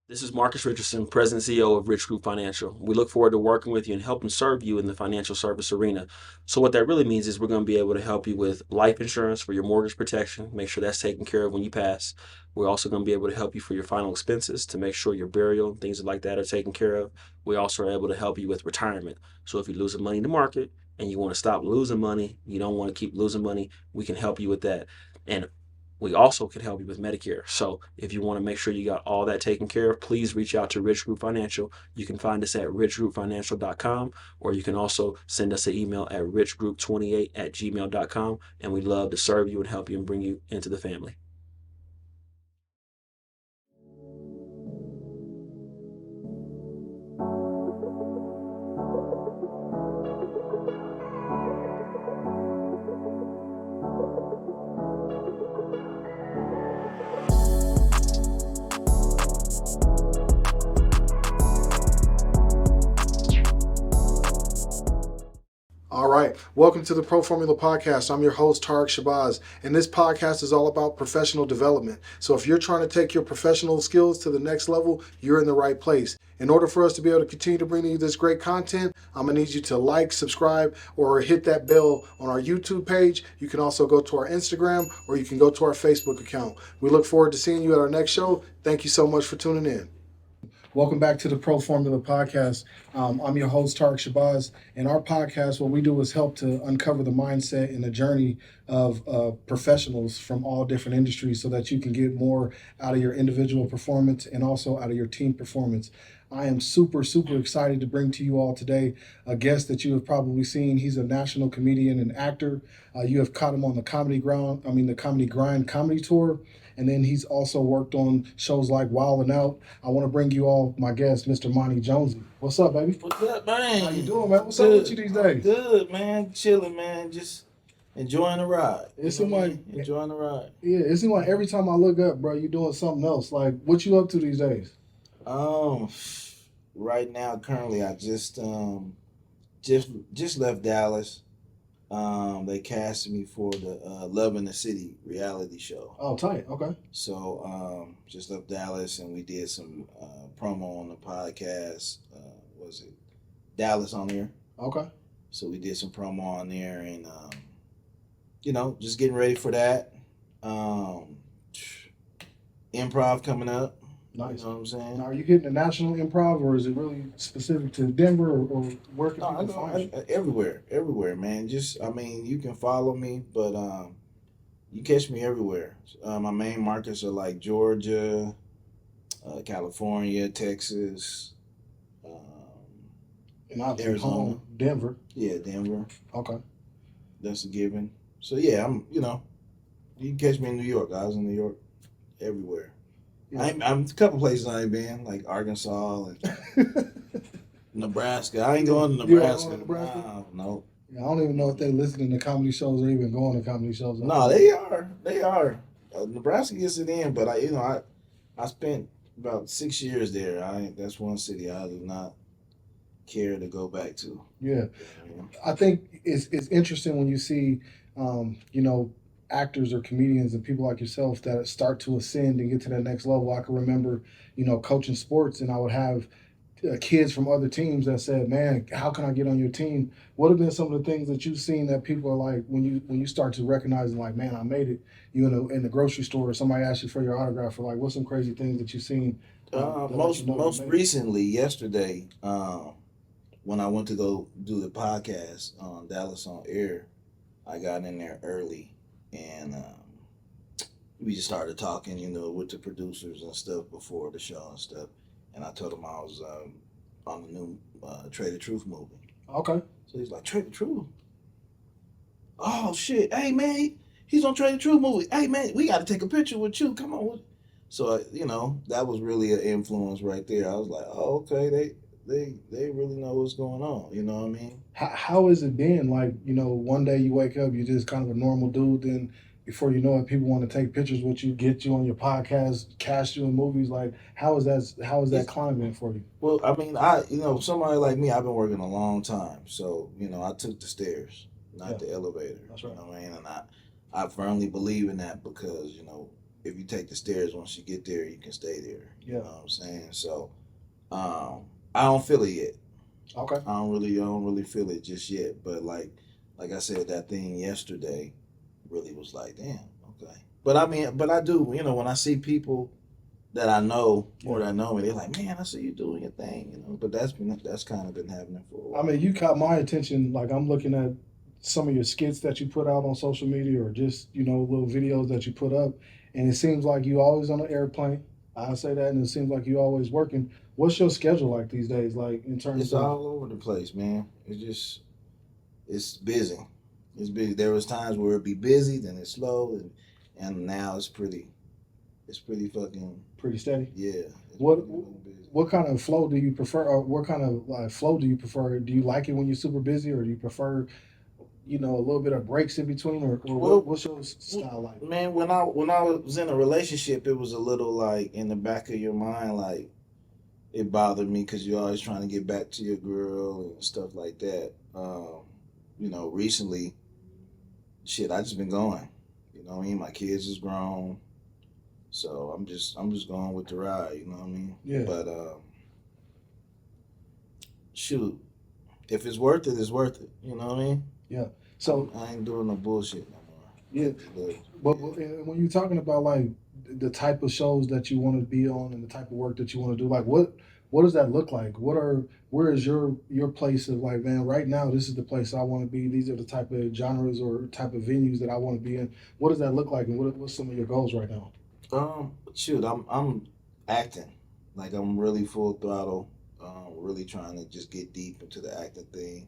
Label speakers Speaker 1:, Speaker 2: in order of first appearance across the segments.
Speaker 1: This is Marcus Richardson, President and CEO of Rich Group Financial. We look forward to working with you and helping serve you in the financial service arena. So, what that really means is we're going to be able to help you with life insurance for your mortgage protection, make sure that's taken care of when you pass. We're also going to be able to help you for your final expenses to make sure your burial and things like that are taken care of. We also are able to help you with retirement. So, if you're losing money in the market and you want to stop losing money, you don't want to keep losing money, we can help you with that. And we also can help you with Medicare. So if you want to make sure you got all that taken care of, please reach out to Rich Group Financial. You can find us at richgroupfinancial.com, or you can also send us an email at richgroup28@gmail.com. And we'd love to serve you and help you and bring you into the family.
Speaker 2: All right. Welcome to the Pro Formula Podcast. I'm your host, Tarek Shabazz, and this podcast is all about professional development. So if you're trying to take your professional skills to the next level, you're in the right place. In order for us to be able to continue to bring you this great content, I'm going to need you to like, subscribe, or hit that bell on our YouTube page. You can also go to our Instagram, or you can go to our Facebook account. We look forward to seeing you at our next show. Thank you so much for tuning in. Welcome back to the Pro Formula Podcast. I'm your host, Tarek Shabazz. And our podcast, what we do is help to uncover the mindset and the journey of professionals from all different industries so that you can get more out of your individual performance and also out of your team performance. I am super, super excited to bring to you all today a guest that you have probably seen. He's a national comedian and actor. You have caught him on the the Comedy Grind comedy tour. And then he's also worked on shows like Wild and Out. I want to bring you all my guest, Mr. Monie Jonezy. What's up, baby?
Speaker 3: What's up, man?
Speaker 2: How you doing, man? What's up with you these days?
Speaker 3: Good, man. Chilling, man. Just enjoying the ride.
Speaker 2: It seems like
Speaker 3: enjoying the ride.
Speaker 2: Yeah, it seems like every time I look up, bro, you're doing something else. Like, what you up to these days?
Speaker 3: Um, right now, currently, I just left Dallas. They casted me for the Love in the City reality show.
Speaker 2: Oh, tight. Okay.
Speaker 3: So, just left Dallas, and we did some promo on the podcast. Was it Dallas on there?
Speaker 2: Okay.
Speaker 3: So we did some promo on there, and just getting ready for that. Improv coming up.
Speaker 2: Nice.
Speaker 3: You know what I'm saying?
Speaker 2: Now, are you hitting the national improv, or is it really specific to Denver, or where can
Speaker 3: No,
Speaker 2: people find you?
Speaker 3: everywhere, man. You can follow me, but you catch me everywhere. My main markets are like Georgia, California, Texas,
Speaker 2: And obviously
Speaker 3: Arizona.
Speaker 2: home, Denver.
Speaker 3: Yeah, Denver.
Speaker 2: Okay.
Speaker 3: That's a given. So yeah, you can catch me in New York. I was in New York, everywhere.
Speaker 2: Yeah.
Speaker 3: I'm a couple places I ain't been, like Arkansas and Nebraska. I ain't going to
Speaker 2: You ain't
Speaker 3: Nebraska.
Speaker 2: going to Nebraska?
Speaker 3: No.
Speaker 2: Yeah, I don't even know if they listening to comedy shows or even going to comedy shows.
Speaker 3: No, they are. They are. Nebraska gets it in, but I spent about 6 years there. That's one city I do not care to go back to.
Speaker 2: Yeah. I think it's interesting when you see, actors or comedians and people like yourself that start to ascend and get to that next level. I can remember, coaching sports, and I would have kids from other teams that said, "Man, how can I get on your team?" What have been some of the things that you've seen that people are like when you start to recognize and like, "Man, I made it." You in the grocery store, or somebody asks you for your autograph, or like, what's some crazy things that you've seen?
Speaker 3: Most recently, yesterday, when I went to go do the podcast on Dallas on Air, I got in there early, and we just started talking, with the producers and stuff before the show and stuff. And I told him I was on the new Trade the Truth movie.
Speaker 2: Okay.
Speaker 3: So he's like, Trade the Truth? Oh, shit. Hey, man, he's on Trade the Truth movie. Hey, man, we got to take a picture with you. Come on. So, that was really an influence right there. I was like, oh, okay, they really know what's going on. You know what I mean?
Speaker 2: How has it been? Like, one day you wake up, you're just kind of a normal dude, then before you know it, people want to take pictures with you, get you on your podcast, cast you in movies. Like, how is that climb been for you?
Speaker 3: Well, I mean, somebody like me, I've been working a long time. So, I took the stairs, not the elevator.
Speaker 2: That's right.
Speaker 3: You know what I mean? And I firmly believe in that because, if you take the stairs, once you get there, you can stay there.
Speaker 2: Yeah.
Speaker 3: You know what I'm saying? So I don't feel it yet.
Speaker 2: Okay.
Speaker 3: I don't really feel it just yet. But like I said, that thing yesterday really was like, damn, okay. But I mean, but I do, you know, when I see people that I know or that know me, they're like, man, I see you doing your thing, you know. But that's kind of been happening for a while.
Speaker 2: I mean, you caught my attention. Like, I'm looking at some of your skits that you put out on social media, or just little videos that you put up, and it seems like you always on an airplane. I say that, and it seems like you always working. What's your schedule like these days? Like, in terms
Speaker 3: It's
Speaker 2: of
Speaker 3: all over the place, man. It's busy. It's busy. There was times where it'd be busy, then it's slow, and now it's pretty fucking
Speaker 2: pretty steady.
Speaker 3: yeah.
Speaker 2: What
Speaker 3: Really busy.
Speaker 2: what kind of flow do you prefer, or what kind of flow do you prefer? Do you like it when you're super busy, or do you prefer a little bit of breaks in between, or
Speaker 3: Well,
Speaker 2: what's your style like?
Speaker 3: man, when I was in a relationship, it was a little like in the back of your mind, like it bothered me because you're always trying to get back to your girl and stuff like that. Recently, shit, I just been going. You know what I mean? My kids is grown, so I'm just going with the ride. You know what I mean?
Speaker 2: Yeah.
Speaker 3: But shoot, if it's worth it, it's worth it. You know what I mean?
Speaker 2: Yeah. So
Speaker 3: I ain't doing no bullshit no more.
Speaker 2: yeah, but when you're talking about like the type of shows that you want to be on and the type of work that you want to do, like what does that look like? Where is your place of like, man, right now this is the place I want to be. These are the type of genres or type of venues that I want to be in. What does that look like, and what's some of your goals right now?
Speaker 3: Shoot, I'm acting. Like I'm really full throttle. Really trying to just get deep into the acting thing.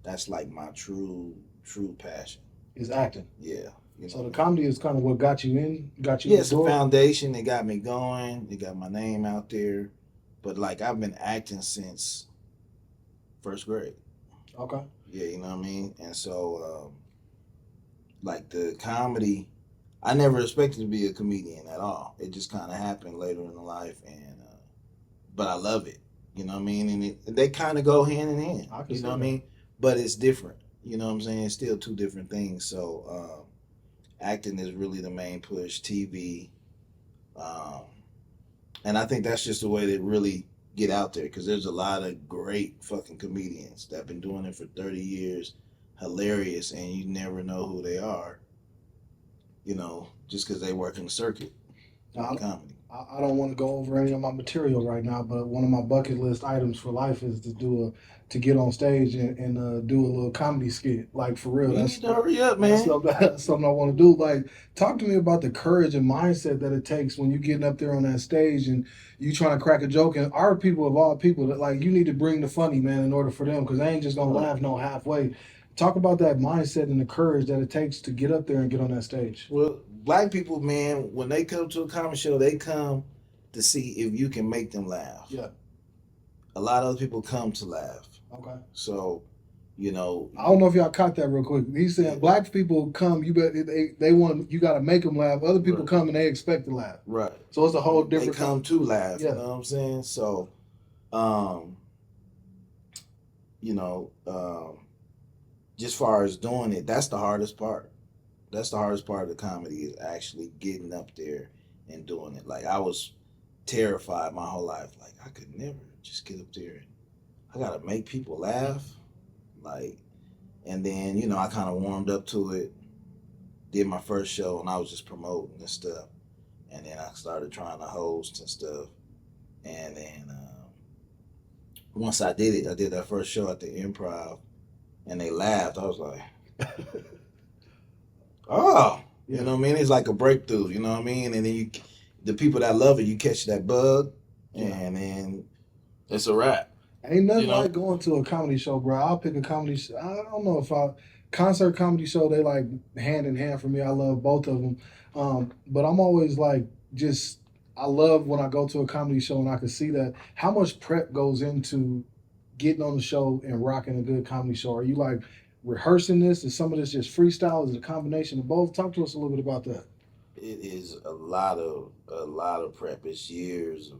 Speaker 3: That's like my true passion.
Speaker 2: Is acting.
Speaker 3: Yeah.
Speaker 2: So the comedy is kind of what got you in
Speaker 3: Yeah,
Speaker 2: the
Speaker 3: it's a
Speaker 2: door.
Speaker 3: foundation. It got me going. It got my name out there. But like I've been acting since first grade.
Speaker 2: Okay.
Speaker 3: Yeah, you know what I mean? And so like the comedy, I never expected to be a comedian at all. It just kind of happened later in life, and but I love it. You know what I mean? And they kind of go hand in hand. You know what I mean? But it's different. You know what I'm saying? It's still two different things. So acting is really the main push. TV, um, and I think that's just the way to really get out there because there's a lot of great fucking comedians that have been doing it for 30 years, hilarious, and you never know who they are. Just because they work in the circuit. Comedy.
Speaker 2: I don't want to go over any of my material right now, but one of my bucket list items for life is to get on stage and do a little comedy skit. Like, for real,
Speaker 3: You need to hurry up, man.
Speaker 2: That's something I want to do. Like, talk to me about the courage and mindset that it takes when you're getting up there on that stage and you trying to crack a joke. And our people of all people, that like, you need to bring the funny, man, in order for them, because they ain't just gonna laugh no halfway. Talk about that mindset and the courage that it takes to get up there and get on that stage.
Speaker 3: Well, black people, man, when they come to a comedy show, they come to see if you can make them laugh.
Speaker 2: Yeah.
Speaker 3: A lot of other people come to laugh.
Speaker 2: Okay.
Speaker 3: So,
Speaker 2: I don't know if y'all caught that real quick. He's saying black people come, they want, you got to make them laugh. Other people come and they expect to laugh.
Speaker 3: Right.
Speaker 2: So it's a whole different.
Speaker 3: They come to laugh.
Speaker 2: Yeah.
Speaker 3: You know what I'm saying? So, just far as doing it, that's the hardest part. That's the hardest part of the comedy is actually getting up there and doing it. Like I was terrified my whole life. Like I could never just get up there and I gotta make people laugh. Like, and then I kind of warmed up to it. Did my first show and I was just promoting and stuff. And then I started trying to host and stuff. And then once I did it, I did that first show at the Improv, and they laughed. I was like, oh, you know what I mean? It's like a breakthrough, you know what I mean? And then the people that love it, you catch that bug, and then it's a wrap.
Speaker 2: Ain't nothing like going to a comedy show, bro. I'll pick a comedy show. I don't know if concert comedy show, they like hand in hand for me. I love both of them. But I'm always like, I love when I go to a comedy show and I can see that how much prep goes into getting on the show and rocking a good comedy show. Are you like rehearsing this? Is some of this just freestyle? Is it a combination of both? Talk to us a little bit about that.
Speaker 3: It is a lot of prep. It's years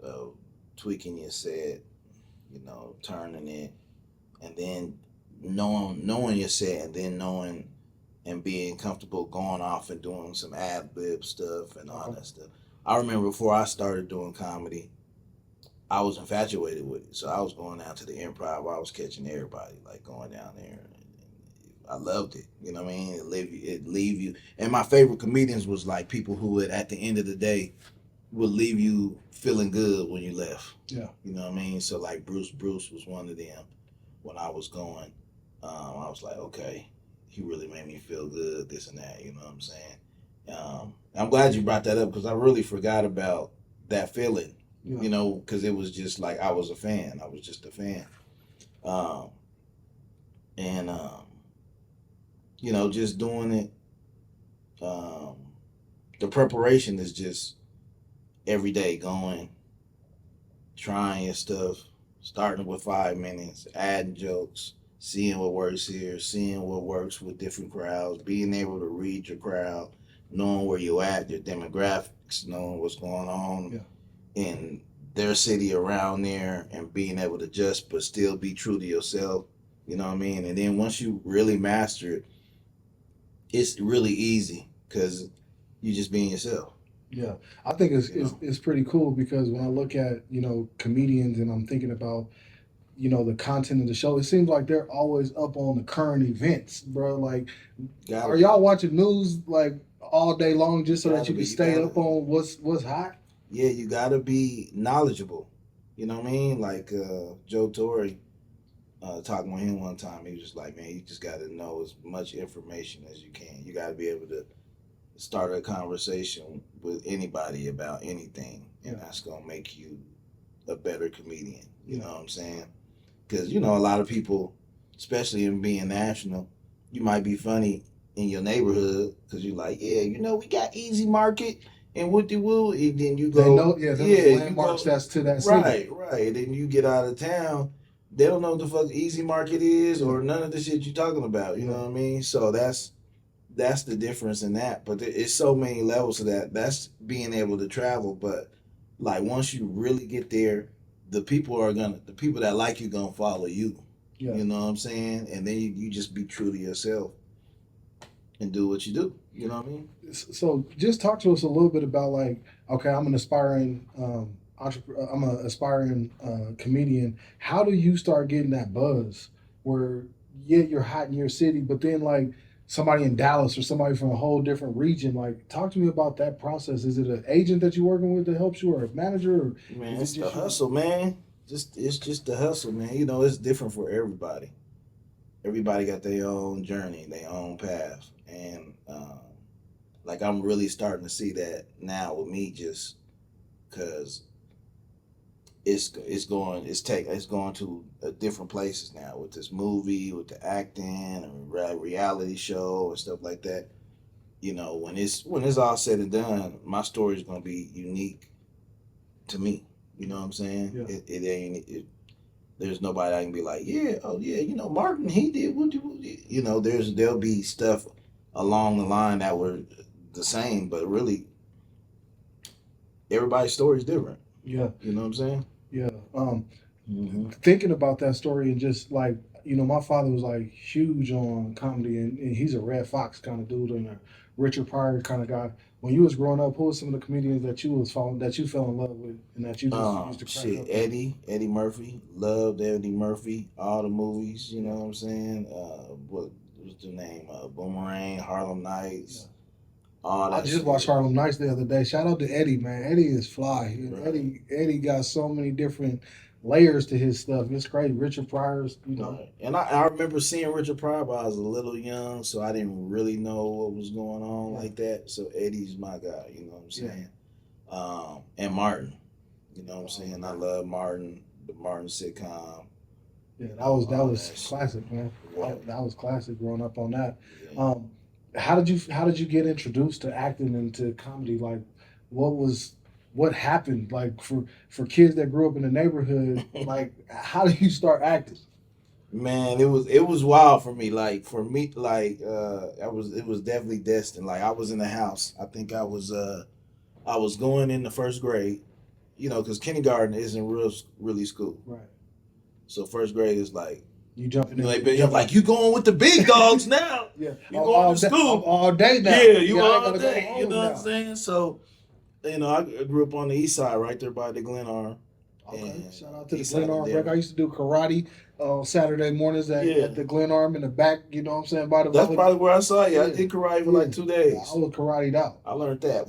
Speaker 3: of tweaking your set, turning it, and then knowing your set, and then knowing and being comfortable going off and doing some ad lib stuff and all that stuff. I remember before I started doing comedy, I was infatuated with it. So I was going down to the improv. I was catching everybody, like going down there. I loved it. You know what I mean? It leave you. And my favorite comedians was like people who would, at the end of the day, would leave you feeling good when you left.
Speaker 2: Yeah.
Speaker 3: You know what I mean? So like Bruce was one of them. When I was going, I was like, okay, he really made me feel good, this and that. You know what I'm saying? I'm glad you brought that up because I really forgot about that feeling.
Speaker 2: Yeah.
Speaker 3: You know, because it was just like I was a fan. I was just a fan. And you know, just doing it. The preparation is just every day going, trying stuff, starting with 5 minutes, adding jokes, seeing what works here, seeing what works with different crowds, being able to read your crowd, knowing where you're at, your demographics, knowing what's going on in their city around there, and being able to just but still be true to yourself. You know what I mean? And then once you really master it, it's really easy because you just being yourself.
Speaker 2: Yeah, I think it's pretty cool because when I look at comedians and I'm thinking about the content of the show, it seems like they're always up on the current events, bro. Like, are y'all watching news like all day long just so that you can stay up on what's hot?
Speaker 3: Yeah, you gotta be knowledgeable. You know what I mean? Like Joe Torre, talking with him one time, he was just like, man, you just gotta know as much information as you can. You gotta be able to start a conversation with anybody about anything, and that's gonna make you a better comedian. You know what I'm saying? Because a lot of people, especially in being national, you might be funny in your neighborhood because you're like, yeah, we got Easy Market and Woody Woo, and then you go,
Speaker 2: they know, landmarks that's to that city.
Speaker 3: Right. Then you get out of town, they don't know what the fuck Easy Market is or none of the shit you're talking about. You know what I mean? So that's the difference in that. But it's so many levels to that. That's being able to travel. But like once you really get there, the people that like you gonna follow you.
Speaker 2: Yeah.
Speaker 3: You know what I'm saying? And then you just be true to yourself and do what you do. You know what I mean?
Speaker 2: So just talk to us a little bit about like, okay, I'm an aspiring I'm an aspiring comedian. How do you start getting that buzz where you're hot in your city, but then like somebody in Dallas or somebody from a whole different region, like talk to me about that process. Is it an agent that you're working with that helps you, or a manager, or
Speaker 3: man, it's the hustle, man. It's just the hustle, man. It's different for everybody. Everybody got their own journey, their own path, and like I'm really starting to see that now with me, just because it's going to different places now with this movie, with the acting, and reality show and stuff like that. When it's all said and done, my story is going to be unique to me. You know what I'm saying?
Speaker 2: Yeah.
Speaker 3: It ain't. There's nobody I can be like, yeah, oh yeah, Martin, he did what you. There'll be stuff along the line that were the same, but really, everybody's story is different.
Speaker 2: Yeah.
Speaker 3: You know what I'm saying?
Speaker 2: Yeah. Thinking about that story and just like, my father was like huge on comedy and he's a Red Fox kind of dude and a Richard Pryor kind of guy. When you was growing up, who were some of the comedians that you fell in love with and that you just used to crack up?
Speaker 3: Eddie Murphy, loved Eddie Murphy, all the movies. You know what I'm saying? What was the name? Boomerang, Harlem Nights.
Speaker 2: Yeah.
Speaker 3: All that.
Speaker 2: I just watched Harlem Nights the other day. Shout out to Eddie, man. Eddie is fly. Right. Eddie got so many different layers to his stuff. It's crazy. Richard Pryor's,
Speaker 3: Right. And I remember seeing Richard Pryor, but I was a little young, so I didn't really know what was going on like that. So Eddie's my guy, you know what I'm saying? Yeah. And Martin, you know what I'm saying? I love Martin, the Martin sitcom.
Speaker 2: Yeah, that was classic, man. That was classic growing up on that. Yeah. How did you get introduced to acting and to comedy? Like, what happened? Like for kids that grew up in the neighborhood, like how did you start acting?
Speaker 3: Man, it was wild for me. Like for me, like it was definitely destined. Like I was in the house. I think I was going in the first grade. Because kindergarten isn't really school.
Speaker 2: Right.
Speaker 3: So first grade is like
Speaker 2: You jumping in.
Speaker 3: You're like, you going with the big dogs now.
Speaker 2: Yeah.
Speaker 3: You going to school.
Speaker 2: All day now.
Speaker 3: Yeah, you all
Speaker 2: gotta
Speaker 3: day.
Speaker 2: go home
Speaker 3: You know what I'm
Speaker 2: now.
Speaker 3: saying? So, I grew up on the east side, right there by the Glenarm.
Speaker 2: Okay. Shout out to the
Speaker 3: East side of
Speaker 2: Glenarm
Speaker 3: Denver.
Speaker 2: break. I used to do karate Saturday mornings at the Glenarm in the back, you know what I'm saying? By the
Speaker 3: That's probably where I saw you.
Speaker 2: Yeah.
Speaker 3: I did karate for like 2 days.
Speaker 2: I was karate out.
Speaker 3: I learned that.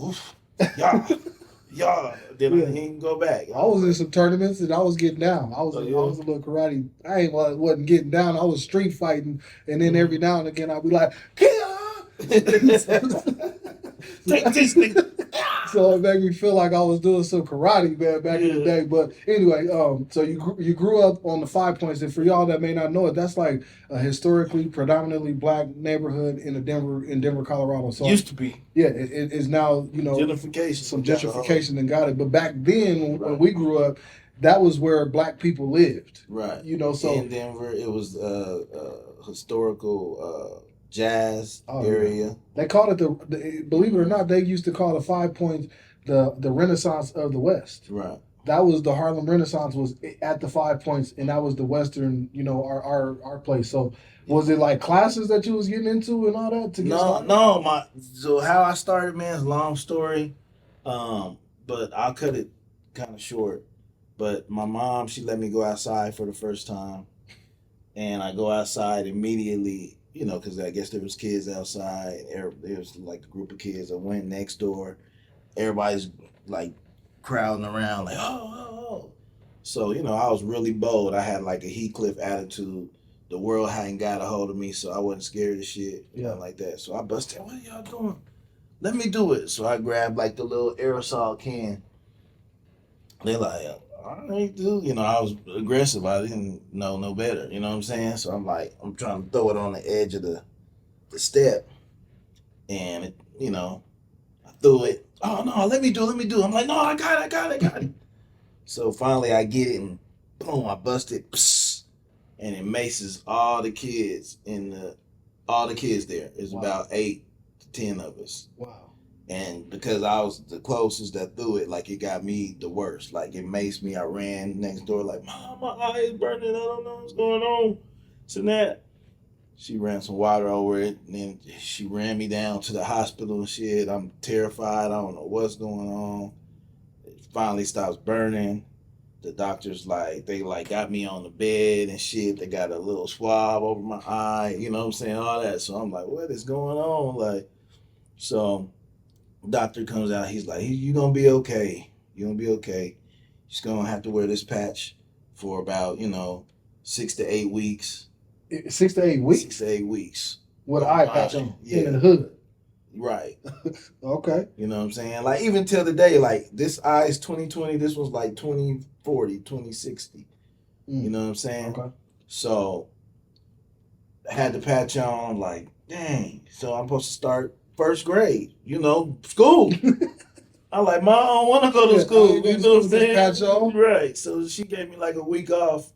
Speaker 3: Y'all. Then I didn't even go back.
Speaker 2: I was in some tournaments and I was getting down. I was a little karate. Wasn't getting down. I was street fighting, and then every now and again I'd be like,
Speaker 3: Take this thing.
Speaker 2: So it made me feel like I was doing some karate, man, back in the day. But anyway, so you grew up on the 5 Points, and for y'all that may not know it, that's like a historically predominantly black neighborhood in Denver, Colorado. So
Speaker 3: used to be.
Speaker 2: Yeah, it is now,
Speaker 3: gentrification.
Speaker 2: Some gentrification and got it. But back then when we grew up, that was where black people lived.
Speaker 3: Right.
Speaker 2: So
Speaker 3: in Denver, it was historical jazz area.
Speaker 2: Yeah. They called it believe it or not, they used to call the 5 Points the Renaissance of the West.
Speaker 3: Right.
Speaker 2: That was the Harlem Renaissance was at the 5 Points, and that was the Western, our place. So was it like classes that you was getting into and all that to get started?
Speaker 3: No. So how I started, man, is a long story, but I'll cut it kind of short. But my mom, she let me go outside for the first time, and I go outside immediately. Because I guess there was kids outside. There was like a group of kids. I went next door. Everybody's like crowding around, like, oh. So, I was really bold. I had like a Heathcliff attitude. The world hadn't got a hold of me, so I wasn't scared of shit, like that. So I busted, what are y'all doing? Let me do it. So I grabbed like the little aerosol can. They're like, all right, dude. I was aggressive. I didn't know no better. You know what I'm saying? So I'm trying to throw it on the edge of the step. And, I threw it. Oh, no, let me do it. I'm like, no, I got it. So finally I get it and boom, I bust it. Psst, and it maces all the kids there. It's about 8 to 10 of us. Wow. And because I was the closest that threw it, like it got me the worst. Like it maced me. I ran next door like, Mom, my eye is burning. I don't know what's going on. So that she ran some water over it, and then she ran me down to the hospital and shit. I'm terrified. I don't know what's going on. It finally stops burning. The doctors they got me on the bed and shit. They got a little swab over my eye. You know what I'm saying? All that. So I'm like, what is going on? So doctor comes out, he's like, you're going to be okay. You're going to be okay. Just going to have to wear this patch for about, 6 to 8 weeks.
Speaker 2: 6 to 8 weeks?
Speaker 3: 6 to 8 weeks.
Speaker 2: With an eye patch on in the hood.
Speaker 3: Right.
Speaker 2: Okay.
Speaker 3: You know what I'm saying? Even till the day, this eye is 2020, this was 2040, 2060. You know what I'm saying? Okay. So I had the patch on, dang. So I'm supposed to start first grade, school. I'm like, Mom, I don't want to go to school. You know what I'm saying? Patch on. Right. So she gave me a week off,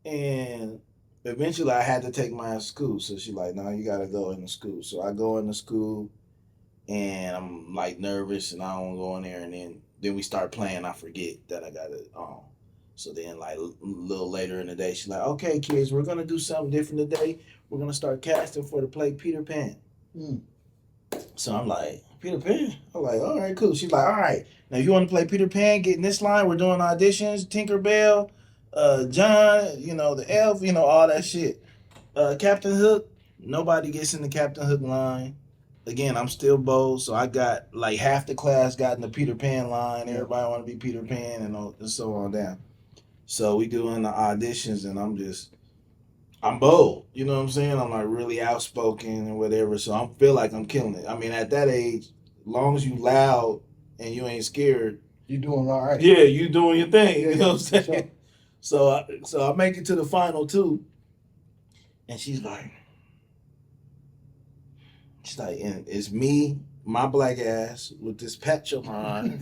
Speaker 3: and eventually I had to take my ass to school. So she no, you got to go into school. So I go into school, and I'm nervous, and I don't go in there, and then we start playing. I forget that I got it on. So then a little later in the day, she's like, okay, kids, we're going to do something different today. We're going to start casting for the play Peter Pan. So I'm like, Peter Pan? I'm like, all right, cool. She's like, all right, now you want to play Peter Pan, get in this line. We're doing auditions, Tinkerbell, John, the elf, all that shit. Captain Hook, nobody gets in the Captain Hook line. Again, I'm still bold, so I got half the class got in the Peter Pan line. Everybody want to be Peter Pan and so on down. So we doing the auditions, and I'm bold. You know what I'm saying? I'm really outspoken and whatever, so I feel like I'm killing it. At that age, as long as you loud and you ain't scared,
Speaker 2: you doing all right.
Speaker 3: Yeah, you doing your thing. You know what I'm saying? Sure. So I make it to the final two, and she's like, and it's me, my black ass with this patch on my eye.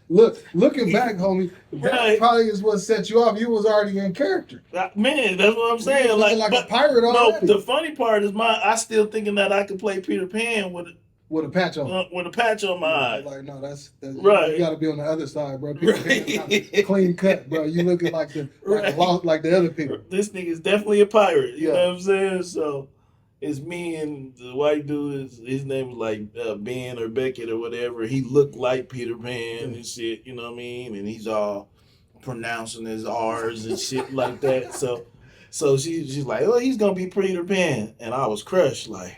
Speaker 2: Looking back, homie, that probably is what set you off. You was already in character.
Speaker 3: Man, that's what I'm saying.
Speaker 2: Like a pirate already.
Speaker 3: No, the funny part is I still thinking that I could play Peter Pan with
Speaker 2: with a patch on.
Speaker 3: With a patch on my eye.
Speaker 2: Like, no, that's
Speaker 3: right.
Speaker 2: You got to be on the other side, bro. Peter Pan, clean cut, bro. You looking like like the other people.
Speaker 3: This nigga's definitely a pirate. You know what I'm saying? So it's me and the white dude. His name was like Ben or Beckett or whatever. He looked like Peter Pan and shit. You know what I mean? And he's all pronouncing his R's and shit like that. So she's like, oh, he's gonna be Peter Pan, and I was crushed. Like,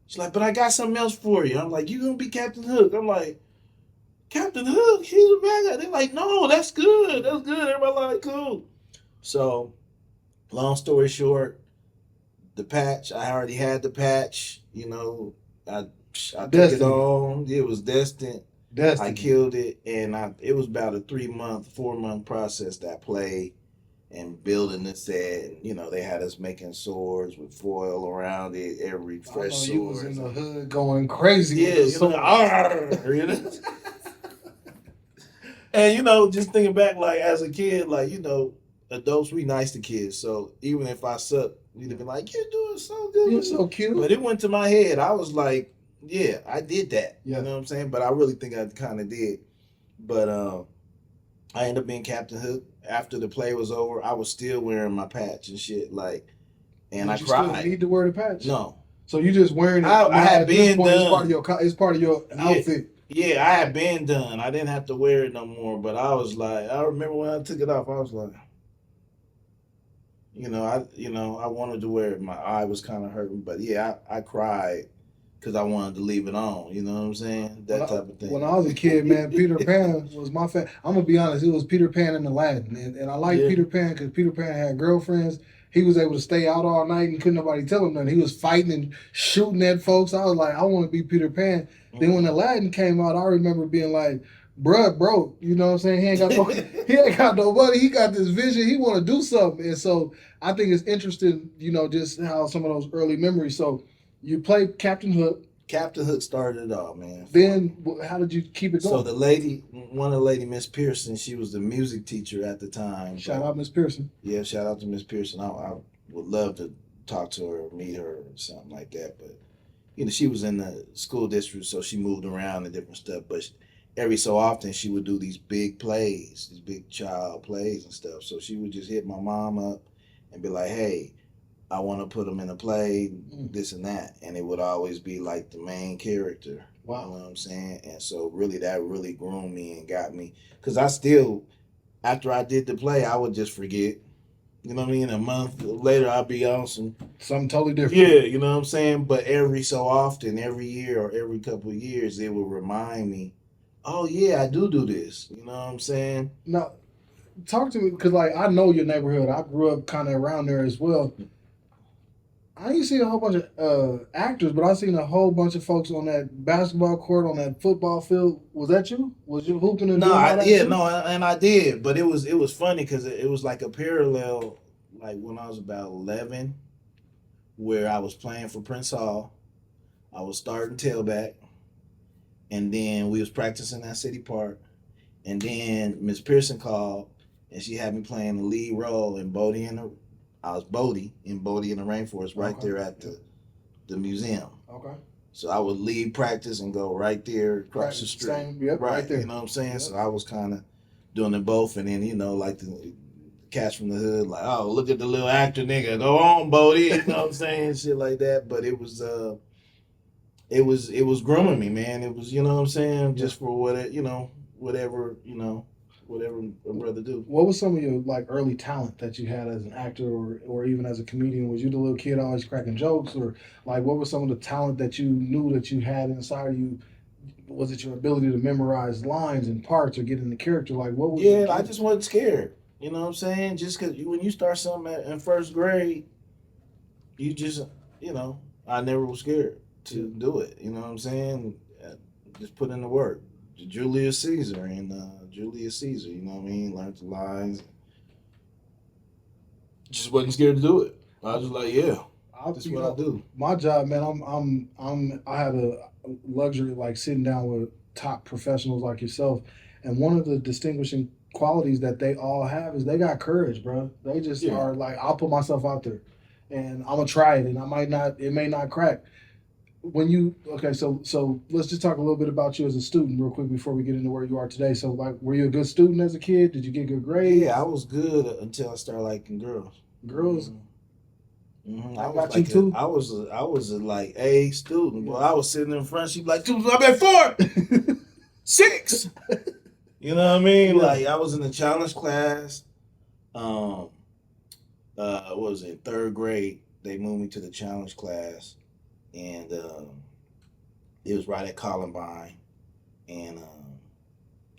Speaker 3: she's like, but I got something else for you. I'm like, you gonna be Captain Hook? I'm like, Captain Hook? He's a bad guy. They're like, no, that's good. That's good. Everybody like, cool. So, long story short, the patch. I already had the patch. You know, I took it on. It was destined. I killed it, and it was about a 4-month process that I played and building the set. You know, they had us making swords with foil around it, every fresh sword.
Speaker 2: You was in the hood going crazy.
Speaker 3: Yeah, with the you know. And, you know, just thinking back, like, as a kid, like, you know, adults, we nice to kids. So even if I suck, we'd be like, you're doing so good.
Speaker 2: You're so cute.
Speaker 3: But it went to my head. I was like, yeah, I did that. Yeah. You know what I'm saying? But I really think I kind of did. But I ended up being Captain Hook. After the play was over, I was still wearing my patch and shit. Like, and I cried.
Speaker 2: Still need to wear the patch?
Speaker 3: No.
Speaker 2: So you just wearing it?
Speaker 3: I had been done.
Speaker 2: It's part of your outfit.
Speaker 3: Yeah, I had been done. I didn't have to wear it no more. But I was like, I remember when I took it off, I was like, I wanted to wear it. My eye was kind of hurting, but yeah, I cried because I wanted to leave it on. You know what I'm saying? That type of thing.
Speaker 2: When I was a kid, man, Peter Pan was my fan. I'm gonna be honest, it was Peter Pan and Aladdin, and I like Peter Pan because Peter Pan had girlfriends. He was able to stay out all night and couldn't nobody tell him nothing. He was fighting and shooting at folks. I was like, I want to be Peter Pan. Mm-hmm. Then when Aladdin came out, I remember being like, bruh, bro, you know what I'm saying? He ain't got no money. He got this vision. He want to do something. And so I think it's interesting, you know, just how some of those early memories. So you played Captain Hook.
Speaker 3: Captain Hook started it all, man.
Speaker 2: Then how did you keep it going?
Speaker 3: So one of the lady, Miss Pearson, she was the music teacher at the time.
Speaker 2: Shout out Miss Pearson.
Speaker 3: Yeah, shout out to Miss Pearson. I would love to talk to her or meet her or something like that. But, you know, she was in the school district, so she moved around and different stuff. But every so often she would do these big plays, these big child plays and stuff. So she would just hit my mom up and be like, hey, I want to put them in a play, this and that. And it would always be like the main character. Wow. You know what I'm saying? And so really that really groomed me and got me. Because I still, after I did the play, I would just forget. You know what I mean? A month later, I'd be on
Speaker 2: something totally different.
Speaker 3: Yeah, you know what I'm saying? But every so often, every year or every couple of years, it would remind me, oh, yeah, I do this. You know what I'm saying?
Speaker 2: Now, talk to me, because, like, I know your neighborhood. I grew up kind of around there as well. I ain't seen a whole bunch of actors, but I seen a whole bunch of folks on that basketball court, on that football field. Was that you? Was you hooping and
Speaker 3: and I did. But it was funny because it was like a parallel, like when I was about 11, where I was playing for Prince Hall. I was starting tailback, and then we was practicing at City Park, and then Miss Pearson called, and she had me playing the lead role in Bodie in the Rainforest, right there at the museum. Okay. So I would leave practice and go right there across the street. Right there. You know what I'm saying? Yep. So I was kind of doing them both, and then, you know, like the cats from the hood, like, oh, look at the little actor nigga, go on, Bodie. You know what I'm saying? Shit like that. But it was grooming me, man. It was, you know what I'm saying, just for whatever a brother do.
Speaker 2: What was some of your like early talent that you had as an actor or even as a comedian? Was you the little kid always cracking jokes, or like what was some of the talent that you knew that you had inside of you? Was it your ability to memorize lines and parts or get in the character? Like what was?
Speaker 3: Yeah, I just wasn't scared. You know what I'm saying? Just because when you start something in first grade, you just, you know, I never was scared to do it. You know what I'm saying? Just put in the work. Julius Caesar, you know what I mean? Learned the lines. Just wasn't scared to do it. I was just like, yeah, that's what I do.
Speaker 2: My job, man, I had a luxury of like sitting down with top professionals like yourself, and one of the distinguishing qualities that they all have is they got courage, bro. They just are like, I'll put myself out there, and I'm gonna try it, and it may not crack. when you so let's just talk a little bit about you as a student real quick before we get into where you are today. So like, were you a good student as a kid? Did you get good grades?
Speaker 3: Yeah, I was good until I started liking girls.
Speaker 2: Girls,
Speaker 3: I
Speaker 2: I
Speaker 3: was
Speaker 2: got you
Speaker 3: like
Speaker 2: too.
Speaker 3: I was a like A student, but I was sitting in front. She'd be like, "Two, I'm at 4, 6." You know what I mean?
Speaker 2: Yeah.
Speaker 3: Like I was in the challenge class. Um, what was it? Third grade, they moved me to the challenge class, and it was right at Columbine, and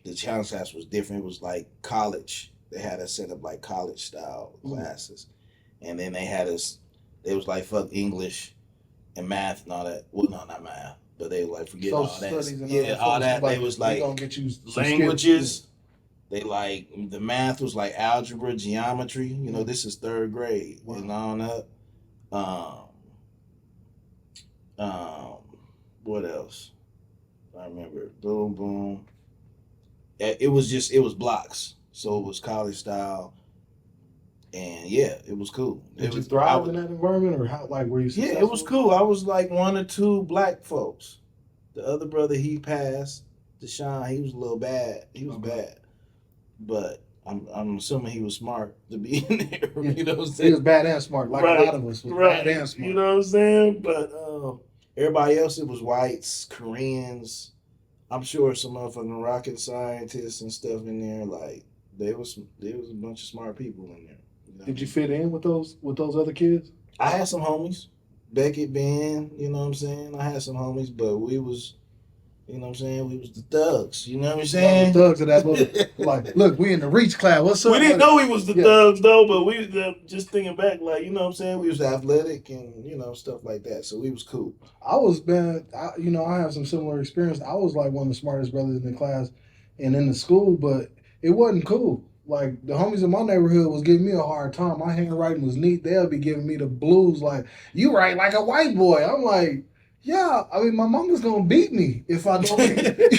Speaker 3: the challenge class was different. It was like college. They had us set up like college style classes, and then they had us. It was like fuck English and math and all that. Well, no, not math, but they were like forget
Speaker 2: Social
Speaker 3: all that.
Speaker 2: studies and
Speaker 3: Yeah, all that. They was
Speaker 2: we
Speaker 3: like
Speaker 2: gonna get you some
Speaker 3: languages.
Speaker 2: skills.
Speaker 3: They like the math was like algebra, geometry. You know, this is third grade and on up. Um, what else? I remember boom boom. It was blocks, so it was college style, and yeah, it was cool.
Speaker 2: Did you thrive in that environment, or how? Like, were you
Speaker 3: Yeah,
Speaker 2: successful?
Speaker 3: it was cool. I was like one or two black folks. The other brother he passed, Deshaun, he was a little bad. He was bad, but I'm assuming he was smart to be in there.
Speaker 2: Yeah.
Speaker 3: You know what I'm saying?
Speaker 2: He was bad and smart, like a lot of us was bad and smart.
Speaker 3: You know what I'm saying? But everybody else, it was whites, Koreans. I'm sure some motherfucking rocket scientists and stuff in there. Like there was a bunch of smart people in there. You know?
Speaker 2: Did you fit in with those other kids?
Speaker 3: I had some homies, Beckett, Ben. You know what I'm saying? I had some homies, but we was, you know what I'm saying? We was the thugs. You know what I'm saying?
Speaker 2: The thugs of that little like, look, we in the reach class. What's up?
Speaker 3: We didn't know we was the thugs though, but we just thinking back, like you know what I'm saying? We was athletic and you know stuff like that, so we was cool.
Speaker 2: I was I have some similar experience. I was like one of the smartest brothers in the class and in the school, but it wasn't cool. Like the homies in my neighborhood was giving me a hard time. My handwriting was neat. They'll be giving me the blues like, you write like a white boy. I'm like, yeah, I mean, my mama's gonna beat me if I don't.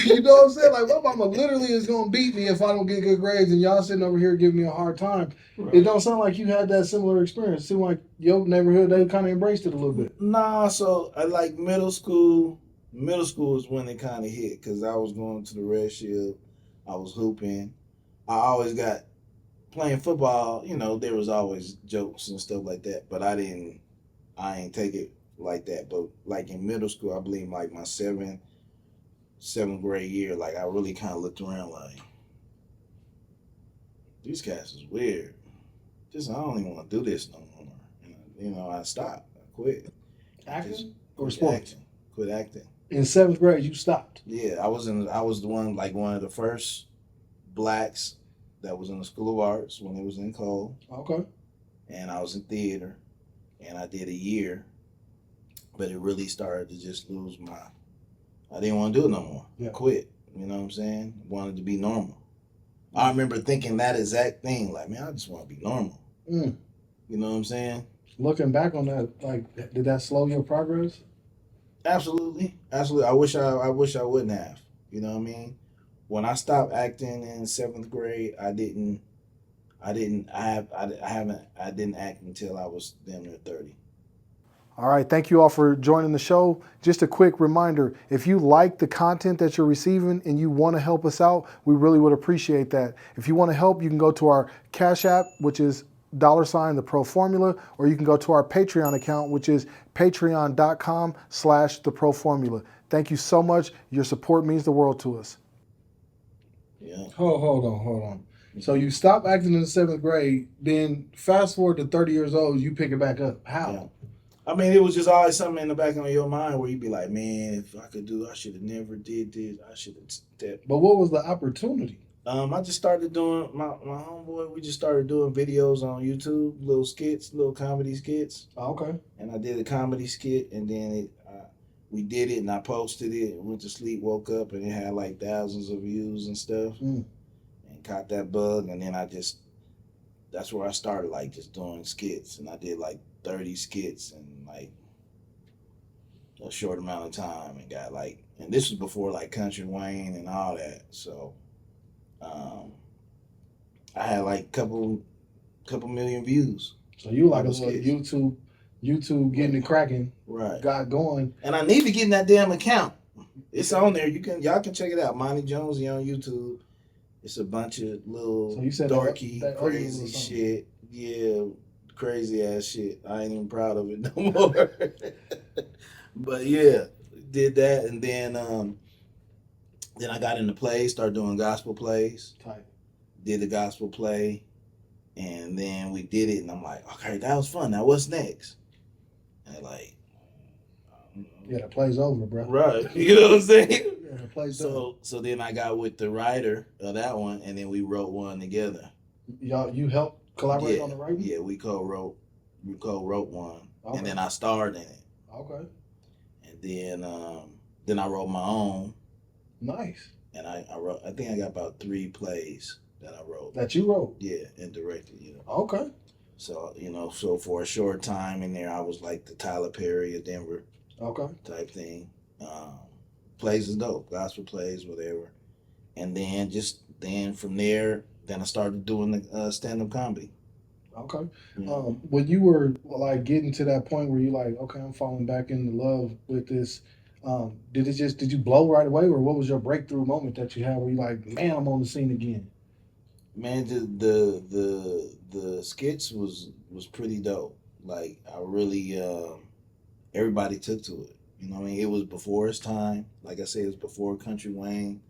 Speaker 2: You know what I'm saying? Like, my mama literally is gonna beat me if I don't get good grades, and y'all sitting over here giving me a hard time. Right. It don't sound like you had that similar experience. It seemed like your neighborhood they kind of embraced it a little bit.
Speaker 3: Nah, so I like middle school. Middle school is when it kind of hit because I was going to the Red Shield. I was hooping. I always got playing football. You know, there was always jokes and stuff like that, but I ain't take it like that. But like in middle school, I believe like my seventh grade year, like I really kind of looked around like these cats is weird. I don't even want to do this no more. You know, I stopped. I quit.
Speaker 2: Acting or sports?
Speaker 3: Quit acting.
Speaker 2: In seventh grade, you stopped.
Speaker 3: Yeah, I was the one of the first blacks that was in the School of Arts when it was in Cole.
Speaker 2: Okay.
Speaker 3: And I was in theater, and I did a year, but it really started to just lose my. I didn't want to do it no more. Yeah. I quit. You know what I'm saying? I wanted to be normal. I remember thinking that exact thing. Like, man, I just want to be normal. You know what I'm saying?
Speaker 2: Looking back on that, like, did that slow your progress?
Speaker 3: Absolutely. I wish I wouldn't have. You know what I mean? When I stopped acting in seventh grade, I didn't act until I was damn near 30. All right, thank you all for joining the show. Just a quick reminder, if you like the content that you're receiving and you want to help us out, we really would appreciate that. If you want to help, you can go to our Cash App, which is $the Pro Formula, or you can go to our Patreon account, which is patreon.com/the Pro Formula. Thank you so much. Your support means the world to us. Yeah. Hold on. So you stop acting in the seventh grade, then fast forward to 30 years old, you pick it back up. How? Yeah. I mean, it was just always something in the back of your mind where you'd be like, man, if I could do, I should have never did this. I should have stepped. But what was the opportunity? I just started doing, my homeboy, we just started doing videos on YouTube, little skits, little comedy skits. Oh, okay. And I did a comedy skit, and then we did it, and I posted it, and went to sleep, woke up, and it had like thousands of views and stuff. And caught that bug, and then that's where I started, like, just doing skits, and I did like 30 skits in like a short amount of time, and got like, and this was before like Country Wayne and all that, so I had like couple million views. So you like a little YouTube
Speaker 2: YouTube getting it cracking,
Speaker 3: right?
Speaker 2: got going.
Speaker 3: And I need to get in that damn account. It's on there. Y'all can check it out. Monie Jonezy on YouTube. It's a bunch of little dorky,
Speaker 2: that
Speaker 3: crazy shit. Yeah, crazy ass shit. I ain't even proud of it no more. But yeah, did that, and then I got into plays, started doing gospel plays.
Speaker 2: Type.
Speaker 3: Did the gospel play, and then we did it, and I'm like, okay, that was fun. Now what's next? And like,
Speaker 2: yeah, the play's over, bro.
Speaker 3: Right. You know what I'm saying?
Speaker 2: Yeah, the play's done.
Speaker 3: So then I got with the writer of that one, and then we wrote one together.
Speaker 2: You helped collaborate on the writing?
Speaker 3: Yeah, we co-wrote one,
Speaker 2: okay.
Speaker 3: and then I starred in it.
Speaker 2: Okay.
Speaker 3: And then I wrote my own.
Speaker 2: Nice.
Speaker 3: And I wrote. I think I got about 3 plays that I wrote.
Speaker 2: That you wrote?
Speaker 3: Yeah, and directed.
Speaker 2: Okay.
Speaker 3: So so for a short time in there, I was like the Tyler Perry of Denver.
Speaker 2: Okay.
Speaker 3: Type thing. Plays is dope. Gospel plays, whatever. And then from there, then I started doing the stand-up comedy.
Speaker 2: Okay. When you were like getting to that point where you like, okay, I'm falling back into love with this, did you blow right away, or what was your breakthrough moment that you had where you like, man, I'm on the scene again?
Speaker 3: Man, the skits was pretty dope. Like I really everybody took to it. You know what I mean? It was before its time. Like I said, it was before Country Wayne.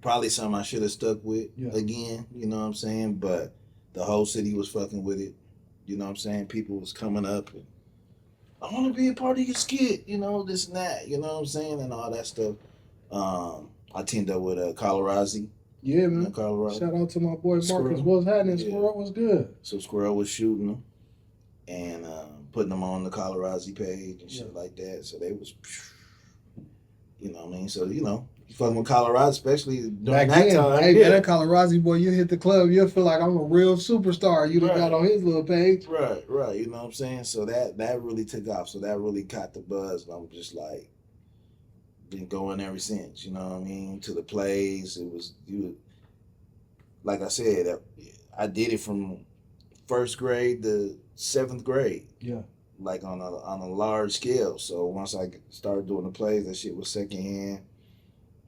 Speaker 3: Probably something I should have stuck with again. You know what I'm saying? But the whole city was fucking with it. You know what I'm saying? People was coming up and I want to be a part of your skit. This and that. You know what I'm saying? And all that stuff. I teamed up with Colorado.
Speaker 2: Yeah, man.
Speaker 3: Colorado.
Speaker 2: Shout out to my boy Marcus. What's happening? Yeah. Squirrel was good.
Speaker 3: So Squirrel was shooting them and putting them on the Colorado page and shit like that. So they was, you know what I mean? So, you fucking with Colorado, especially during that time.
Speaker 2: Hey, that Colorado boy, you hit the club, you'll feel like I'm a real superstar. You done got on his little page.
Speaker 3: Right. You know what I'm saying? So that really took off. So that really caught the buzz. And I'm just like, been going ever since, you know what I mean? To the plays. Like I said, I did it from 1st grade to 7th grade.
Speaker 2: Yeah.
Speaker 3: Like on a large scale. So once I started doing the plays, that shit was secondhand.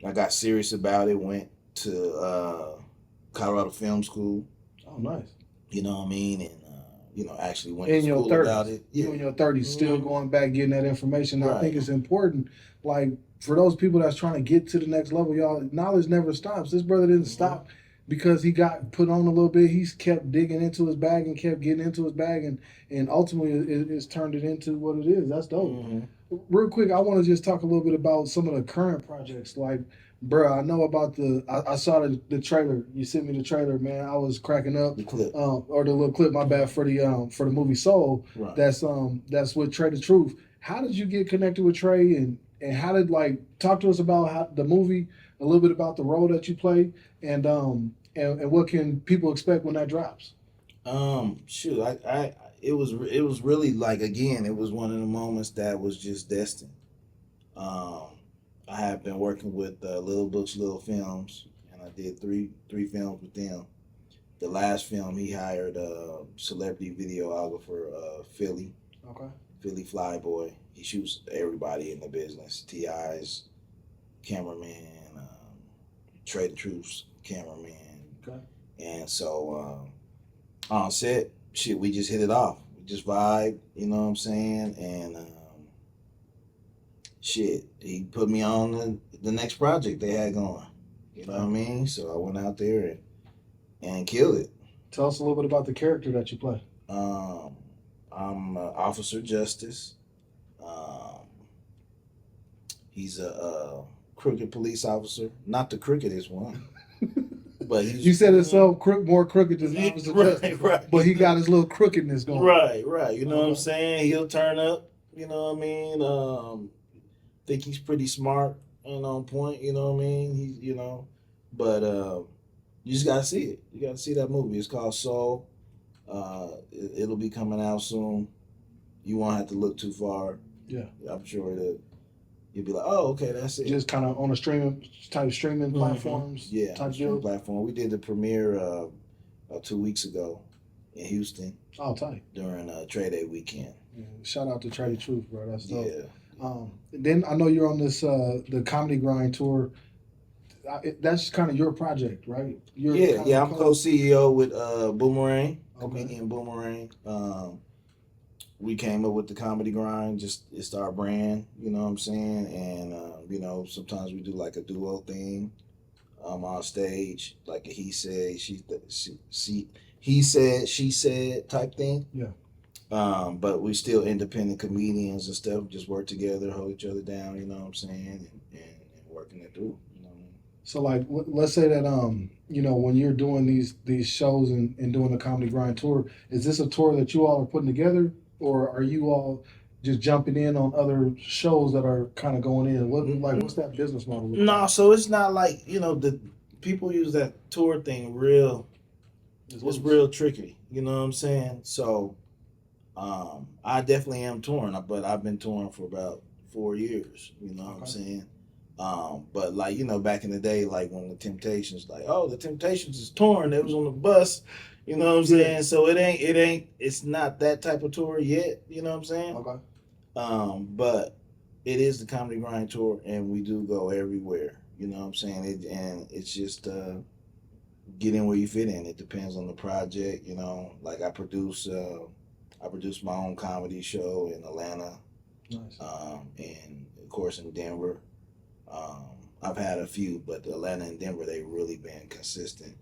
Speaker 3: I got serious about it. Went to Colorado Film School.
Speaker 2: Oh, nice.
Speaker 3: You know what I mean? And actually went to school about it.
Speaker 2: Yeah. You in your 30s, still going back getting that information. Right. I think it's important. Like for those people that's trying to get to the next level, y'all, knowledge never stops. This brother didn't stop because he got put on a little bit. He's kept digging into his bag and kept getting into his bag, and ultimately it's turned it into what it is. That's dope. Mm-hmm. Real quick, I want to just talk a little bit about some of the current projects. Like, bro, I know about I saw the trailer. You sent me the trailer, man. I was cracking up.
Speaker 3: The clip.
Speaker 2: Or the little clip, my bad, for the movie Soul. Right. That's with Trey the Truth. How did you get connected with Trey, and how did, like, talk to us about how the movie, a little bit about the role that you play, and what can people expect when that drops?
Speaker 3: Shoot, it was really, like, again, it was one of the moments that was just destined. I have been working with Little Books, Little Films, and I did three films with them. The last film, he hired a celebrity videographer, Philly.
Speaker 2: Okay.
Speaker 3: Philly Flyboy. He shoots everybody in the business. T.I.'s cameraman, Trey the Truth's cameraman.
Speaker 2: Okay.
Speaker 3: And so on set, shit, we just hit it off. We just vibe, you know what I'm saying? And shit, he put me on the next project they had going. You know what I mean? So I went out there and killed it.
Speaker 2: Tell us a little bit about the character that you play.
Speaker 3: I'm Officer Justice. He's a crooked police officer, not the crookedest one, but
Speaker 2: you said it's so more crooked than Officer Justice,
Speaker 3: right?
Speaker 2: But he got his little crookedness going.
Speaker 3: Right. You know what I'm saying? He'll turn up. You know what I mean? Think he's pretty smart and on point. You know what I mean? But you just gotta see it. You gotta see that movie. It's called Soul. It'll be coming out soon. You won't have to look too far.
Speaker 2: Yeah,
Speaker 3: I'm sure that you'll be like, oh, okay, that's it.
Speaker 2: Just kind of on a streaming platforms.
Speaker 3: Yeah,
Speaker 2: type
Speaker 3: streaming platform. We did the premiere 2 weeks ago in Houston.
Speaker 2: Oh, tight.
Speaker 3: During Trade Day weekend.
Speaker 2: Yeah. Shout out to Trady Truth, bro. That's dope.
Speaker 3: Yeah.
Speaker 2: Then I know you're on this the comedy grind tour. That's kind of your project, right? You're
Speaker 3: Yeah,
Speaker 2: kind of
Speaker 3: yeah.
Speaker 2: the
Speaker 3: I'm co-CEO with Boomerang,
Speaker 2: Okay.
Speaker 3: comedian Boomerang. We came up with the comedy grind. Just it's our brand, you know what I'm saying. And sometimes we do like a duo thing on stage, like a he said, she said type thing.
Speaker 2: Yeah.
Speaker 3: But we still independent comedians and stuff. Just work together, hold each other down. You know what I'm saying, and working it through. You know what I mean?
Speaker 2: So like, let's say that when you're doing these shows and doing the comedy grind tour, is this a tour that you all are putting together, or are you all just jumping in on other shows that are kind of going in? What's that business model look
Speaker 3: No,
Speaker 2: like?
Speaker 3: so it's not like the people use that tour thing real. It's real tricky. You know what I'm saying? So, I definitely am touring, but I've been touring for about 4 years. You know what I'm saying? But like back in the day, like when the Temptations, like the Temptations is touring, they was on the bus. You know what I'm saying? So it's not that type of tour yet. You know what I'm saying?
Speaker 2: Okay.
Speaker 3: But it is the Comedy Grind tour, and we do go everywhere. You know what I'm saying? And it's just get in where you fit in. It depends on the project. Like I produce my own comedy show in Atlanta,
Speaker 2: Nice.
Speaker 3: and of course in Denver. I've had a few, but Atlanta and Denver, they've really been consistent.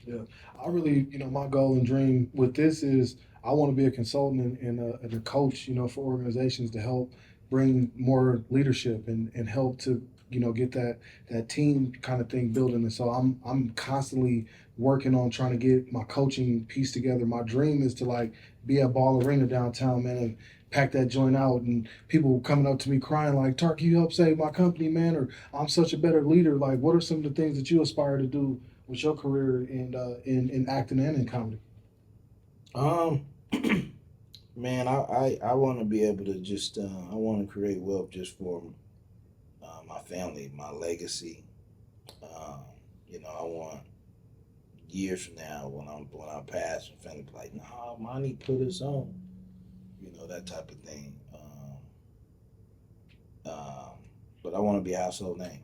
Speaker 2: Yeah, I really, my goal and dream with this is I want to be a consultant and a coach, for organizations to help bring more leadership and help to, get that team kind of thing building. And so I'm constantly working on trying to get my coaching piece together. My dream is to like be at Ball Arena downtown, man, and pack that joint out and people coming up to me crying like, Tark, you help save my company, man, or I'm such a better leader. Like, what are some of the things that you aspire to do with your career in acting and in comedy?
Speaker 3: Um, man, I want to be able to just I want to create wealth just for my family, my legacy. I want years from now when I pass, my family be like, nah, Monie put us on, that type of thing. But I want to be a household name.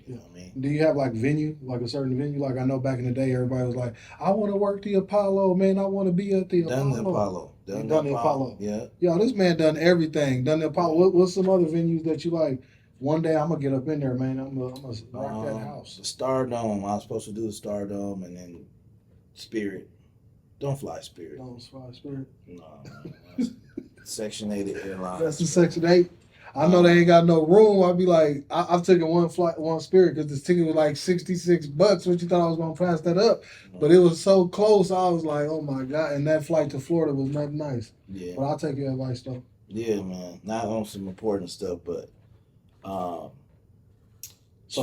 Speaker 3: You know what I mean?
Speaker 2: Do you have like venue, like a certain venue? Like I know back in the day, everybody was like, I want to work the Apollo, man. I want to be at the
Speaker 3: Done
Speaker 2: Apollo.
Speaker 3: the Apollo.
Speaker 2: Done the Apollo.
Speaker 3: Yeah.
Speaker 2: Yo, this man done everything. Done the Apollo. What's some other venues that you like? One day I'm gonna get up in there, man. I'm gonna rock that house.
Speaker 3: The Stardome. I was supposed to do the Stardome and then Spirit. Don't fly Spirit.
Speaker 2: Don't fly Spirit.
Speaker 3: No. Section 8 airline.
Speaker 2: That's the Section 8. I know they ain't got no room. I'd be like, I've taken one flight, one Spirit, because this ticket was like $66. What you thought I was gonna pass that up? But it was so close. I was like, oh my god! And that flight to Florida was not nice.
Speaker 3: Yeah.
Speaker 2: But I'll take your advice though.
Speaker 3: Yeah, man. Not on some important stuff, but
Speaker 2: so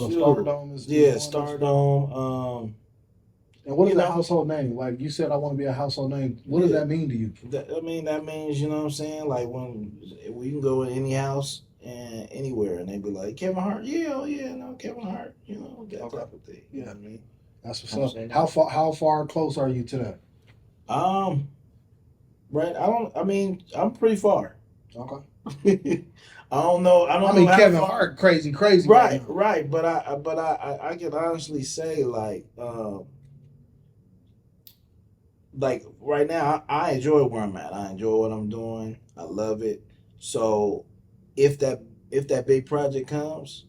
Speaker 2: the Stardome is
Speaker 3: Stardome.
Speaker 2: And what is a household name? Like you said, I want to be a household name. What does that mean to you?
Speaker 3: That means, you know what I'm saying? Like when we can go in any house and anywhere and they be like, Kevin Hart, Kevin Hart, that type of thing. You know what I mean?
Speaker 2: That's what's up. How far close are you to that?
Speaker 3: Right. I'm pretty far.
Speaker 2: Okay.
Speaker 3: I don't know. I
Speaker 2: mean, Kevin Hart, crazy.
Speaker 3: Right. But I can honestly say like right now, I enjoy where I'm at. I enjoy what I'm doing. I love it. So if that big project comes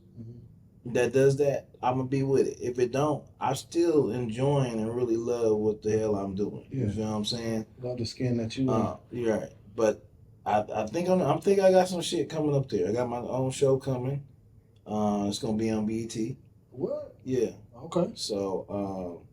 Speaker 3: that does that, I'm gonna be with it. If it don't, I'm still enjoying and really love what the hell I'm doing. Yeah. You feel what I'm saying?
Speaker 2: Love the skin that you
Speaker 3: you're right. But I think I got some shit coming up there. I got my own show coming. It's gonna be on BET.
Speaker 2: What?
Speaker 3: Yeah.
Speaker 2: Okay.
Speaker 3: So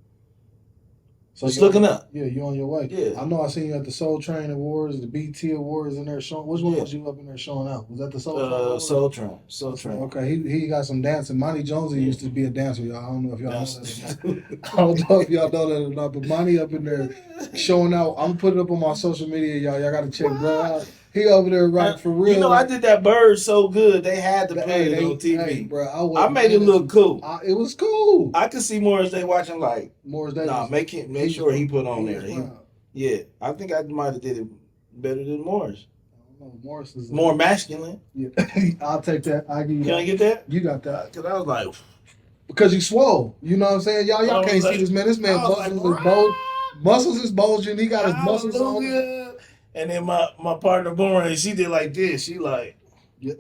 Speaker 3: it's looking up.
Speaker 2: Yeah, you're on your way.
Speaker 3: Yeah.
Speaker 2: I know I seen you at the Soul Train Awards, the BT Awards in there showing. Which one was you up in there showing out? Was that the Soul Train?
Speaker 3: Soul Train.
Speaker 2: Okay, he got some dancing. Monie Jonezy used to be a dancer, y'all. I don't know if y'all know that. I don't know if y'all know that or not, but Monie up in there showing out. I'm putting it up on my social media, y'all. Y'all got to check bro out. He over there right for real.
Speaker 3: I did that bird so good. They had to play it on TV.
Speaker 2: Hey, bro,
Speaker 3: I made it look cool.
Speaker 2: It was cool.
Speaker 3: I could see Morris Day watching like.
Speaker 2: Morris Day.
Speaker 3: Nah, make sure he put on there. I think I might have did it better than Morris.
Speaker 2: Oh, Morris is
Speaker 3: more masculine.
Speaker 2: Yeah, I'll take that. I give you
Speaker 3: Can
Speaker 2: that.
Speaker 3: I get that?
Speaker 2: You got that.
Speaker 3: Because I was like,
Speaker 2: Because you swole. You know what I'm saying? Y'all can't see this man. This man's
Speaker 3: I was like,
Speaker 2: muscles is bulging. Muscles is bulging. He got his muscles on.
Speaker 3: hallelujah. And then my partner Boomerang, she did like this. She like,
Speaker 2: Yeah.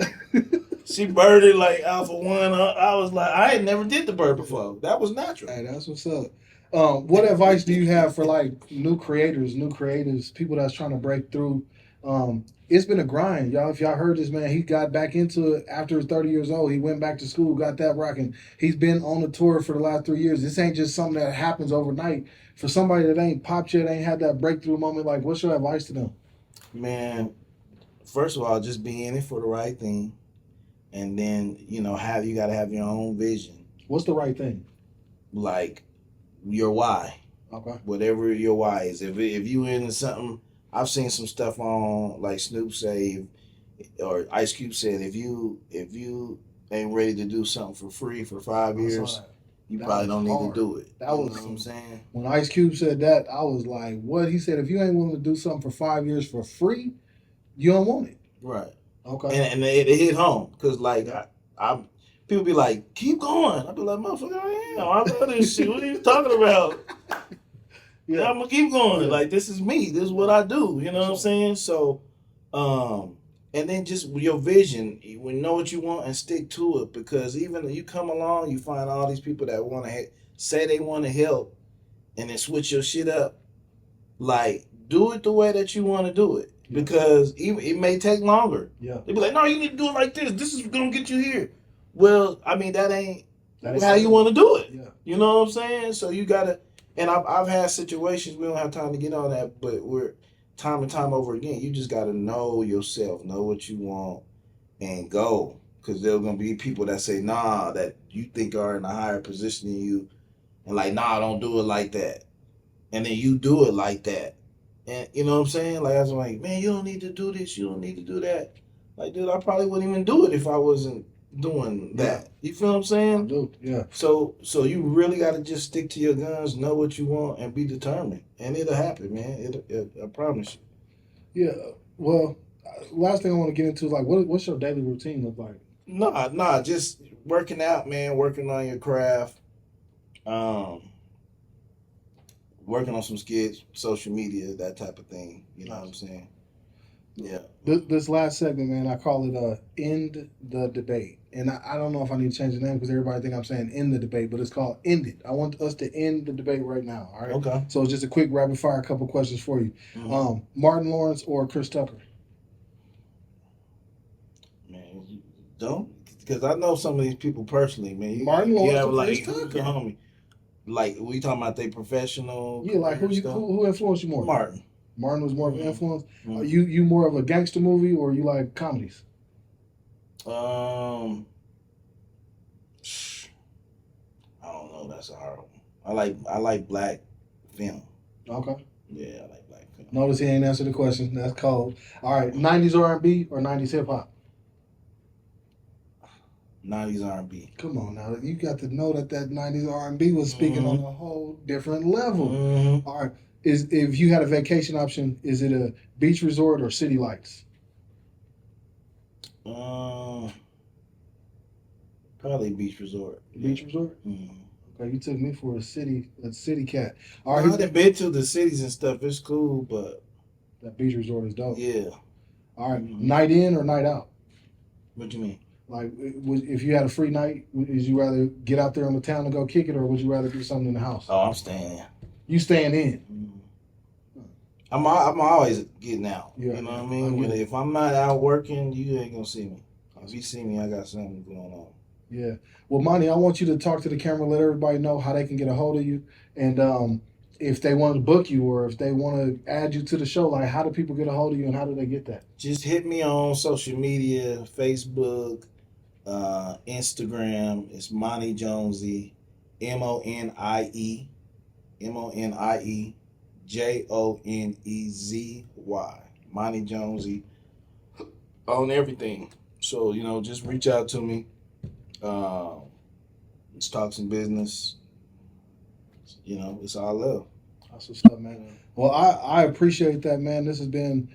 Speaker 3: she birded like Alpha One. I was like, I ain't never did the bird before. That was natural.
Speaker 2: Hey, that's what's up. What advice do you have for like new creators, new creatives, people that's trying to break through? It's been a grind, y'all. If y'all heard this man, he got back into it after 30 years old. He went back to school, got that rocking. He's been on the tour for the last 3 years. This ain't just something that happens overnight. For somebody that ain't popped yet, ain't had that breakthrough moment, like what's your advice to them?
Speaker 3: Man, first of all, just be in it for the right thing, and then you got to have your own vision.
Speaker 2: What's the right thing?
Speaker 3: Like your why.
Speaker 2: Okay.
Speaker 3: Whatever your why is. If you into something, I've seen some stuff on like Snoop say, or Ice Cube said, if you ain't ready to do something for free for 5 years, you probably don't need to do it.
Speaker 2: That was
Speaker 3: what I'm saying.
Speaker 2: When Ice Cube said that, I was like, "What?" He said, "If you ain't willing to do something for 5 years for free, you don't want it."
Speaker 3: Right.
Speaker 2: Okay.
Speaker 3: And it hit home because like I people be like, keep going. I be like, motherfucker, I love this shit. What are you talking about? Yeah, I'm gonna keep going. Yeah. Like this is me. This is what I do. You know what I'm saying? So, and then just your vision. You know what you want and stick to it, because even you come along, you find all these people that want to say they want to help, and then switch your shit up. Like do it the way that you want to do it, because it may take longer.
Speaker 2: Yeah,
Speaker 3: they be like, no, you need to do it like this. This is gonna get you here. Well, I mean that ain't how you want to do it.
Speaker 2: Yeah,
Speaker 3: you know what I'm saying. So you gotta. And I've had situations, we don't have time to get on that, but we're time and time over again. You just got to know yourself, know what you want, and go. Because there's going to be people that say, nah, that you think are in a higher position than you, and like, nah, don't do it like that. And then you do it like that. And you know what I'm saying? Like, I was like, man, you don't need to do this, you don't need to do that. Like, dude, I probably wouldn't even do it if I wasn't doing that. You feel what I'm saying?
Speaker 2: I do. Yeah.
Speaker 3: So you really got to just stick to your guns, know what you want, and be determined, and it'll happen, man. I promise
Speaker 2: you. Yeah. Well, last thing I want to get into is like, what's your daily routine look like?
Speaker 3: Nah, just working out, man. Working on your craft, working on some skits, social media, that type of thing. You know what I'm saying? Yeah.
Speaker 2: This last segment, man, I call it End the Debate. And I don't know if I need to change the name because everybody think I'm saying end the debate, but it's called End It. I want us to end the debate right now. All right.
Speaker 3: Okay.
Speaker 2: So it's just a quick rapid fire, couple questions for you.
Speaker 3: Mm-hmm.
Speaker 2: Martin Lawrence or Chris Tucker?
Speaker 3: Man, you don't, because I know some of these people personally, man.
Speaker 2: Martin Lawrence or
Speaker 3: like,
Speaker 2: Chris Tucker?
Speaker 3: Homie. Like, we talking about they professional?
Speaker 2: Yeah, like who influenced you more?
Speaker 3: Martin.
Speaker 2: Martin was more of an influence.
Speaker 3: Mm-hmm.
Speaker 2: You more of a gangster movie or you like comedies?
Speaker 3: I don't know. That's a hard one. I like black film.
Speaker 2: Okay.
Speaker 3: Yeah, I like black film.
Speaker 2: Notice he ain't answered the question. That's cold. All right, 90s R&B or 90s hip hop?
Speaker 3: 90s R&B.
Speaker 2: Come on now, you got to know that 90s R&B was speaking on a whole different level.
Speaker 3: Mm-hmm.
Speaker 2: All right, if you had a vacation option, is it a beach resort or city lights?
Speaker 3: Probably beach resort.
Speaker 2: Beach resort.
Speaker 3: Mm-hmm.
Speaker 2: Okay, you took me for a city cat. All right,
Speaker 3: I've been to the cities and stuff. It's cool, but
Speaker 2: that beach resort is dope.
Speaker 3: Yeah.
Speaker 2: All right, night in or night out?
Speaker 3: What you mean?
Speaker 2: Like, if you had a free night, would you rather get out there on the town and go kick it, or would you rather do something in the house?
Speaker 3: Oh, I'm staying in.
Speaker 2: You staying in?
Speaker 3: Mm-hmm. I'm always getting out.
Speaker 2: Yeah,
Speaker 3: you know what I mean? But if I'm not out working, you ain't gonna see me. If you see me, I got something going on.
Speaker 2: Yeah. Well, Monie, I want you to talk to the camera, let everybody know how they can get a hold of you, and if they want to book you or if they want to add you to the show, like how do people get a hold of you and how do they get that?
Speaker 3: Just hit me on social media, Facebook, Instagram. It's Monie Jonezy, Monie Jonezy, Monie Jonezy, on everything. So just reach out to me. Let's talk some business. It's all love.
Speaker 2: That's what's up, man. Well, I appreciate that, man. This has been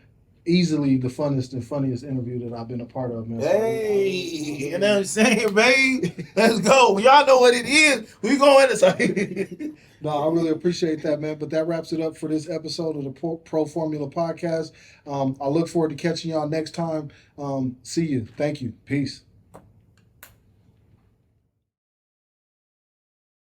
Speaker 2: easily the funnest and funniest interview that I've been a part of, man.
Speaker 3: Hey, you know what I'm saying, babe? Let's go. Y'all know what it is. We going to
Speaker 2: No, I really appreciate that, man. But that wraps it up for this episode of the Pro Formula Podcast. I look forward to catching y'all next time. See you. Thank you. Peace.